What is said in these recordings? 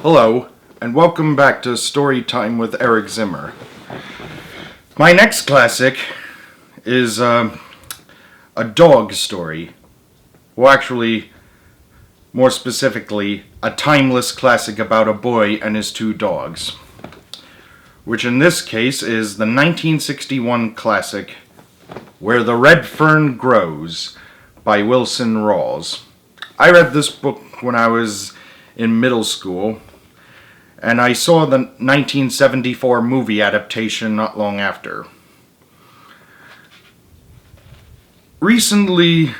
Hello, and welcome back to Story Time with Eric Zimmer. My next classic is a dog story. Well, actually, more specifically, a timeless classic about a boy and his two dogs. Which in this case is the 1961 classic, Where the Red Fern Grows, by Wilson Rawls. I read this book when I was in middle school, and I saw the 1974 movie adaptation not long after. Recently,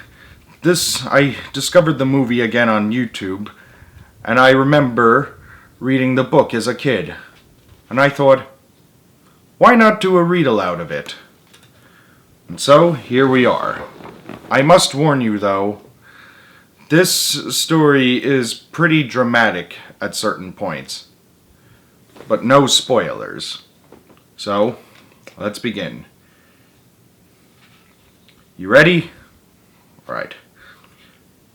I discovered the movie again on YouTube, and I remember reading the book as a kid. And I thought, why not do a read aloud of it? And so, here we are. I must warn you, though, this story is pretty dramatic at certain points, but no spoilers. So, let's begin. You ready? Alright.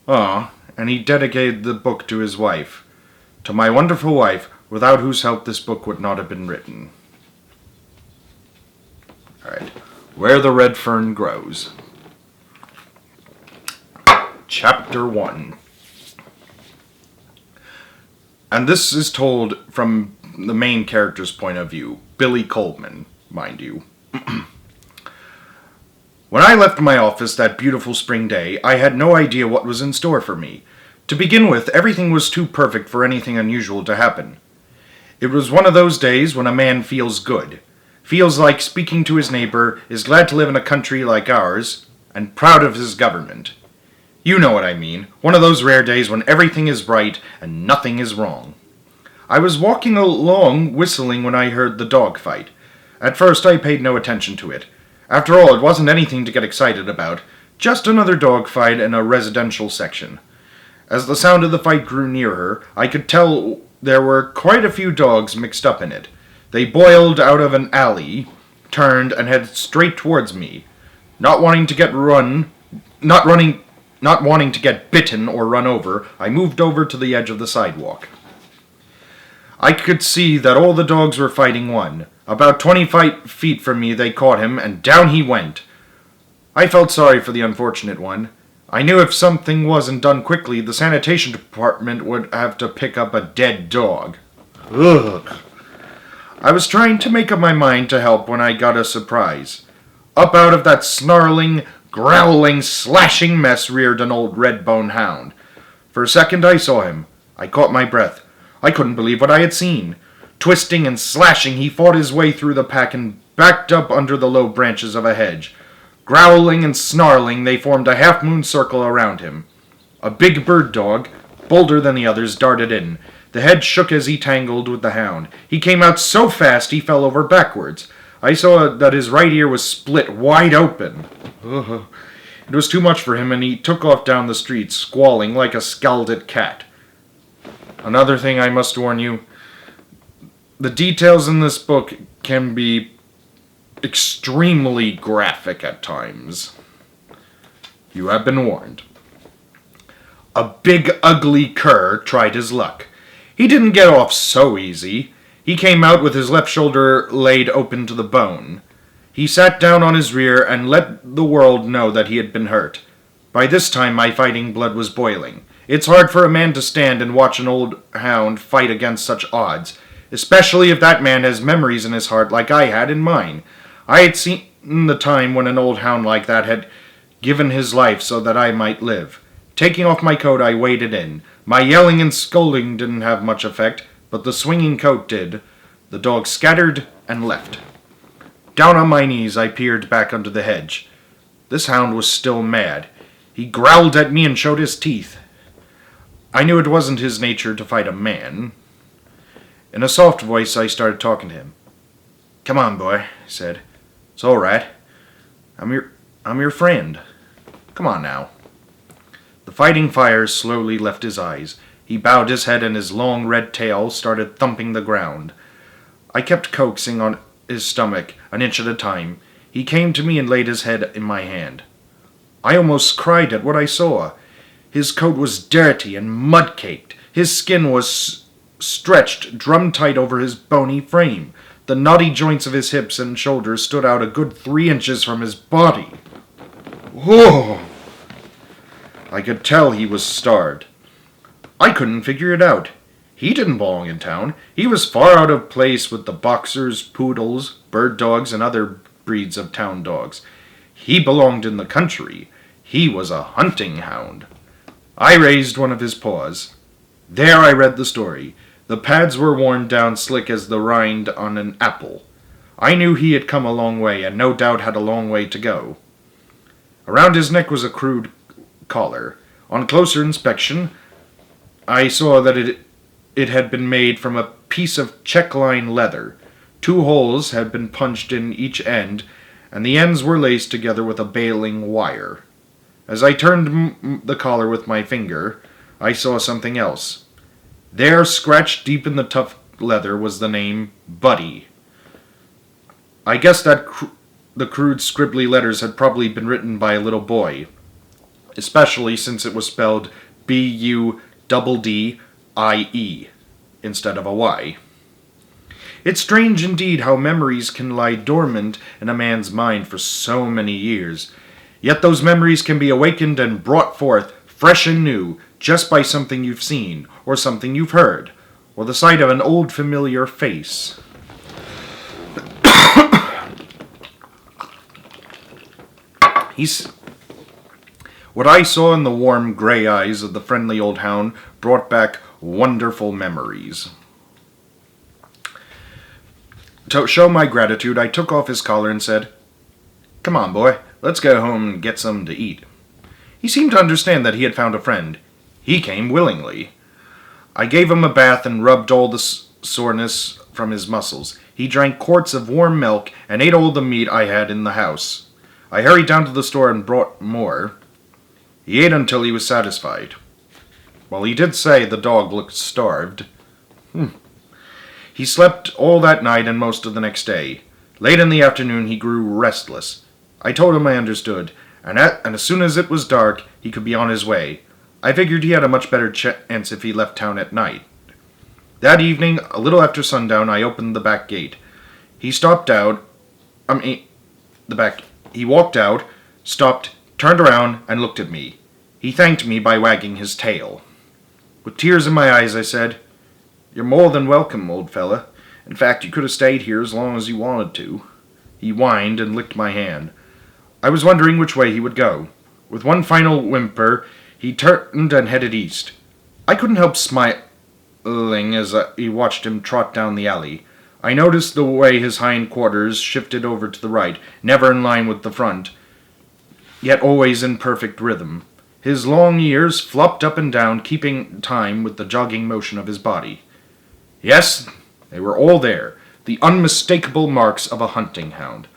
And he dedicated the book to his wife. To my wonderful wife, without whose help this book would not have been written. Alright. Where the Red Fern Grows. Chapter 1. And this is told from the main character's point of view, Billy Coleman, mind you. When I left my office that beautiful spring day, I had no idea what was in store for me. To begin with, everything was too perfect for anything unusual to happen. It was one of those days when a man feels good, feels like speaking to his neighbor, is glad to live in a country like ours, and proud of his government. You know what I mean, one of those rare days when everything is right and nothing is wrong. I was walking along whistling when I heard the dog fight. At first I paid no attention to it. After all, it wasn't anything to get excited about, just another dog fight in a residential section. As the sound of the fight grew nearer, I could tell there were quite a few dogs mixed up in it. They boiled out of an alley, turned, and headed straight towards me. Not wanting to get bitten or run over, I moved over to the edge of the sidewalk. I could see that all the dogs were fighting one. About 25 feet from me they caught him, and down he went. I felt sorry for the unfortunate one. I knew if something wasn't done quickly, the sanitation department would have to pick up a dead dog. Ugh. I was trying to make up my mind to help when I got a surprise. Up out of that snarling, growling, slashing mess reared an old red-bone hound. For a second I saw him. I caught my breath. I couldn't believe what I had seen. Twisting and slashing, he fought his way through the pack and backed up under the low branches of a hedge. Growling and snarling, they formed a half-moon circle around him. A big bird dog, bolder than the others, darted in. The hedge shook as he tangled with the hound. He came out so fast he fell over backwards. I saw that his right ear was split wide open. Ugh. It was too much for him, and he took off down the street, squalling like a scalded cat. Another thing I must warn you, the details in this book can be extremely graphic at times. You have been warned. A big, ugly cur tried his luck. He didn't get off so easy. He came out with his left shoulder laid open to the bone. He sat down on his rear and let the world know that he had been hurt. By this time my fighting blood was boiling. It's hard for a man to stand and watch an old hound fight against such odds, especially if that man has memories in his heart like I had in mine. I had seen the time when an old hound like that had given his life so that I might live. Taking off my coat, I waded in. My yelling and scolding didn't have much effect, but the swinging coat did. The dog scattered and left. Down on my knees, I peered back under the hedge. This hound was still mad. He growled at me and showed his teeth. I knew it wasn't his nature to fight a man. In a soft voice, I started talking to him. "Come on, boy," I said. "It's all right. I'm your friend. Come on now." The fighting fire slowly left his eyes. He bowed his head and his long red tail started thumping the ground. I kept coaxing on his stomach, an inch at a time. He came to me and laid his head in my hand. I almost cried at what I saw. His coat was dirty and mud-caked. His skin was stretched drum-tight over his bony frame. The knotty joints of his hips and shoulders stood out a good 3 inches from his body. Whoa! I could tell he was starved. I couldn't figure it out. He didn't belong in town. He was far out of place with the boxers, poodles, bird dogs, and other breeds of town dogs. He belonged in the country. He was a hunting hound. I raised one of his paws. There I read the story. The pads were worn down slick as the rind on an apple. I knew he had come a long way, and no doubt had a long way to go. Around his neck was a crude collar. On closer inspection, I saw that it had been made from a piece of check-line leather. 2 holes had been punched in each end, and the ends were laced together with a baling wire. As I turned the collar with my finger, I saw something else. There, scratched deep in the tough leather, was the name Buddy. I guessed that the crude scribbly letters had probably been written by a little boy, especially since it was spelled Buddy instead of a Y. It's strange indeed how memories can lie dormant in a man's mind for so many years. Yet those memories can be awakened and brought forth, fresh and new, just by something you've seen, or something you've heard, or the sight of an old familiar face. What I saw in the warm gray eyes of the friendly old hound brought back wonderful memories. To show my gratitude, I took off his collar and said, "Come on, boy, let's go home and get something to eat." He seemed to understand that he had found a friend. He came willingly. I gave him a bath and rubbed all the soreness from his muscles. He drank quarts of warm milk and ate all the meat I had in the house. I hurried down to the store and brought more. He ate until he was satisfied. Well, he did say the dog looked starved. He slept all that night and most of the next day. Late in the afternoon, he grew restless. I told him I understood, and as soon as it was dark, he could be on his way. I figured he had a much better chance if he left town at night. That evening, a little after sundown, I opened the back gate. He stopped out. He walked out, stopped, turned around, and looked at me. He thanked me by wagging his tail. With tears in my eyes, I said, "You're more than welcome, old fella. In fact, you could have stayed here as long as you wanted to." He whined and licked my hand. I was wondering which way he would go. With one final whimper, he turned and headed east. I couldn't help smiling as I watched him trot down the alley. I noticed the way his hind quarters shifted over to the right, never in line with the front, yet always in perfect rhythm. His long ears flopped up and down, keeping time with the jogging motion of his body. Yes, they were all there, the unmistakable marks of a hunting hound.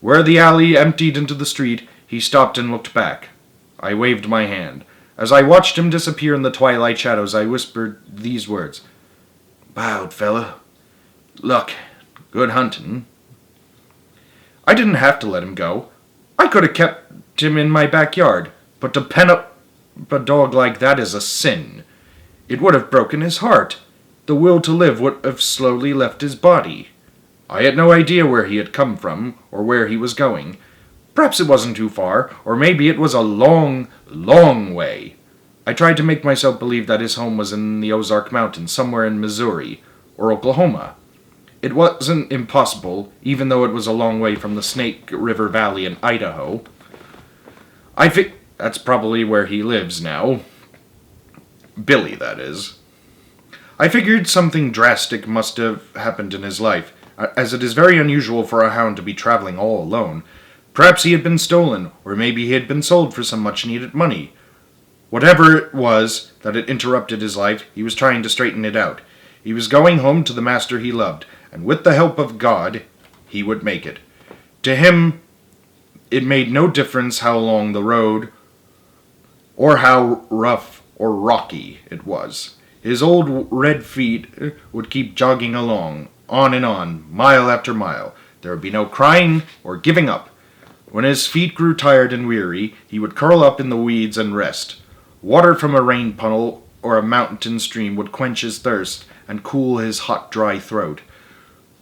Where the alley emptied into the street, he stopped and looked back. I waved my hand. As I watched him disappear in the twilight shadows, I whispered these words. "Bye, old fella. Luck. Good hunting." I didn't have to let him go. I could have kept him in my backyard, but to pen up a dog like that is a sin. It would have broken his heart. The will to live would have slowly left his body. I had no idea where he had come from, or where he was going. Perhaps it wasn't too far, or maybe it was a long, long way. I tried to make myself believe that his home was in the Ozark Mountains, somewhere in Missouri, or Oklahoma. It wasn't impossible, even though it was a long way from the Snake River Valley in Idaho. That's probably where he lives now. Billy, that is. I figured something drastic must have happened in his life, as it is very unusual for a hound to be traveling all alone. Perhaps he had been stolen, or maybe he had been sold for some much-needed money. Whatever it was that had interrupted his life, he was trying to straighten it out. He was going home to the master he loved, and with the help of God, he would make it. To him, it made no difference how long the road, or how rough or rocky it was. His old red feet would keep jogging along, on and on, mile after mile. There would be no crying or giving up. When his feet grew tired and weary, he would curl up in the weeds and rest. Water from a rain or a mountain stream would quench his thirst and cool his hot, dry throat.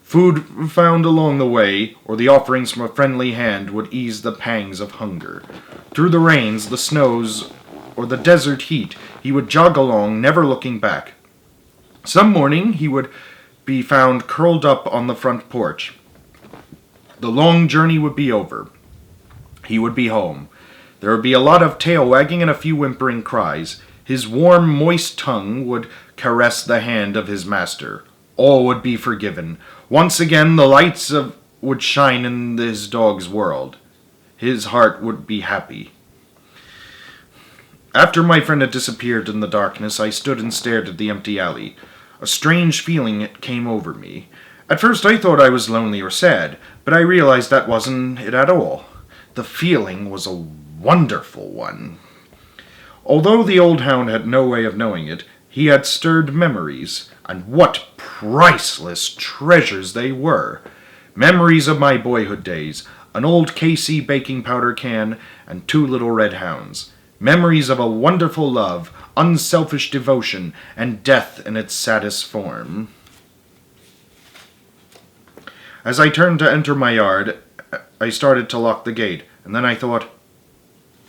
Food found along the way, or the offerings from a friendly hand, would ease the pangs of hunger. Through the rains, the snows, or the desert heat, he would jog along, never looking back. Some morning he would be found curled up on the front porch. The long journey would be over. He would be home. There would be a lot of tail wagging and a few whimpering cries. His warm, moist tongue would caress the hand of his master. All would be forgiven. Once again the lights would shine in his dog's world. His heart would be happy. After my friend had disappeared in the darkness, I stood and stared at the empty alley. A strange feeling came over me. At first I thought I was lonely or sad, but I realized that wasn't it at all. The feeling was a wonderful one. Although the old hound had no way of knowing it, he had stirred memories, and what priceless treasures they were! Memories of my boyhood days, an old KC baking powder can, and 2 little red hounds. Memories of a wonderful love, unselfish devotion, and death in its saddest form. As I turned to enter my yard, I started to lock the gate, and then I thought,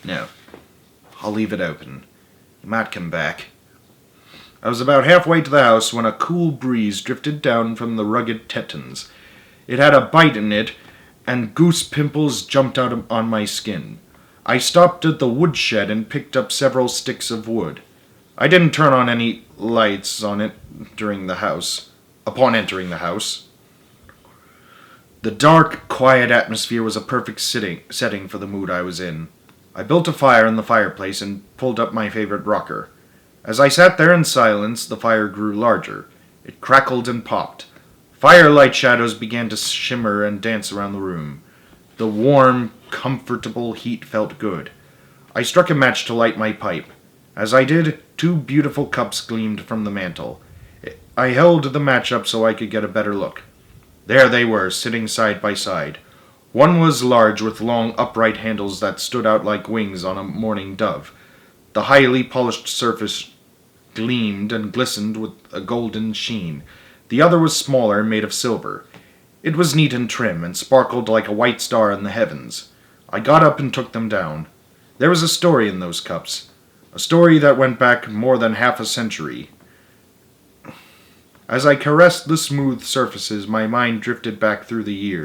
no, I'll leave it open. He might come back. I was about halfway to the house when a cool breeze drifted down from the rugged Tetons. It had a bite in it, and goose pimples jumped out on my skin. I stopped at the woodshed and picked up several sticks of wood. I didn't turn on any lights on it upon entering the house. The dark, quiet atmosphere was a perfect setting for the mood I was in. I built a fire in the fireplace and pulled up my favorite rocker. As I sat there in silence, the fire grew larger. It crackled and popped. Firelight shadows began to shimmer and dance around the room. The warm, comfortable heat felt good. I struck a match to light my pipe. As I did, 2 beautiful cups gleamed from the mantel. I held the match up so I could get a better look. There they were, sitting side by side. One was large, with long, upright handles that stood out like wings on a mourning dove. The highly polished surface gleamed and glistened with a golden sheen. The other was smaller, made of silver. It was neat and trim, and sparkled like a white star in the heavens. I got up and took them down. There was a story in those cups. A story that went back more than half a century. As I caressed the smooth surfaces, my mind drifted back through the years.